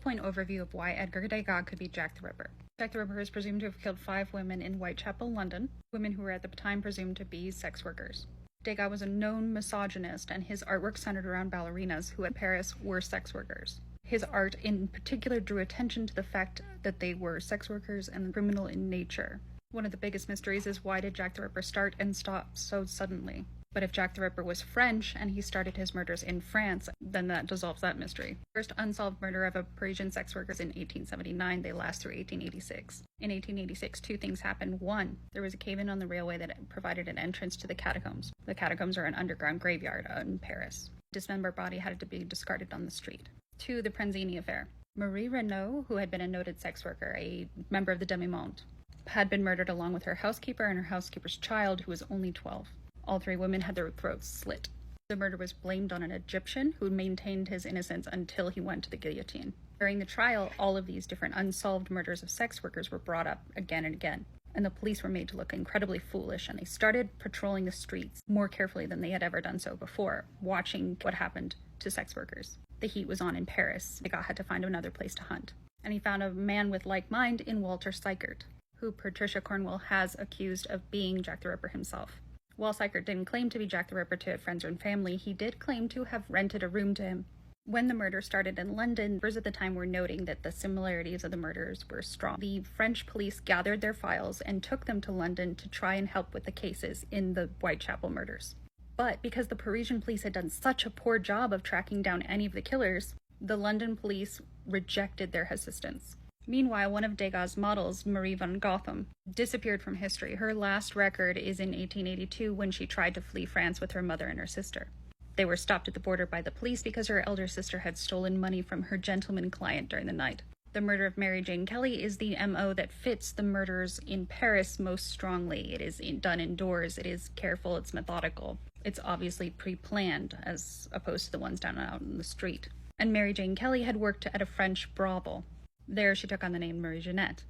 Point overview of why Edgar Degas could be Jack the Ripper. Jack the Ripper is presumed to have killed 5 women in Whitechapel, London, women who were at the time presumed to be sex workers. Degas was a known misogynist, and his artwork centered around ballerinas who at Paris were sex workers. His art in particular drew attention to the fact that they were sex workers and criminal in nature. One of the biggest mysteries is, why did Jack the Ripper start and stop so suddenly? But if Jack the Ripper was French and he started his murders in France, then that dissolves that mystery. First unsolved murder of a Parisian sex workers in 1879. They last through 1886. In 1886, 2 things happened. 1, there was a cave-in on the railway that provided an entrance to the catacombs. The catacombs are an underground graveyard in Paris. A dismembered body had to be discarded on the street. 2, the Pranzini affair. Marie Renaud, who had been a noted sex worker, a member of the demi-monde, had been murdered along with her housekeeper and her housekeeper's child, who was only 12. All 3 women had their throats slit. The murder was blamed on an Egyptian who maintained his innocence until he went to the guillotine. During the trial, all of these different unsolved murders of sex workers were brought up again and again, and the police were made to look incredibly foolish, and they started patrolling the streets more carefully than they had ever done so before, watching what happened to sex workers. The heat was on in Paris. Degas had to find another place to hunt, and he found a man with like mind in Walter Seickert, who Patricia Cornwell has accused of being Jack the Ripper himself. While Seickert didn't claim to be Jack the Ripper to friends and family, he did claim to have rented a room to him. When the murder started in London, neighbors at the time were noting that the similarities of the murders were strong. The French police gathered their files and took them to London to try and help with the cases in the Whitechapel murders. But because the Parisian police had done such a poor job of tracking down any of the killers, the London police rejected their assistance. Meanwhile, one of Degas' models, Marie van Gotham, disappeared from history. Her last record is in 1882 when she tried to flee France with her mother and her sister. They were stopped at the border by the police because her elder sister had stolen money from her gentleman client during the night. The murder of Mary Jane Kelly is the MO that fits the murders in Paris most strongly. It is done indoors, it is careful, it's methodical. It's obviously pre-planned as opposed to the ones down out in the street. And Mary Jane Kelly had worked at a French brothel. There she took on the name Marie Jeanette.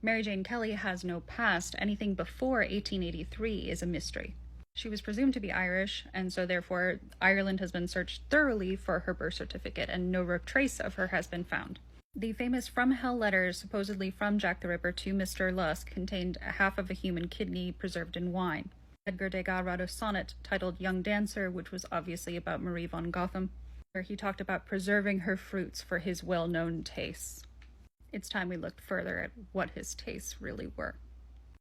Mary Jane Kelly has no past. Anything before 1883 is a mystery. She was presumed to be Irish, and so therefore Ireland has been searched thoroughly for her birth certificate, and no trace of her has been found. The famous From Hell letters, supposedly from Jack the Ripper to Mr. Lusk, contained half of a human kidney preserved in wine. Edgar Degas wrote a sonnet titled Young Dancer, which was obviously about Marie von Gotham, where he talked about preserving her fruits for his well-known tastes. It's time we looked further at what his tastes really were.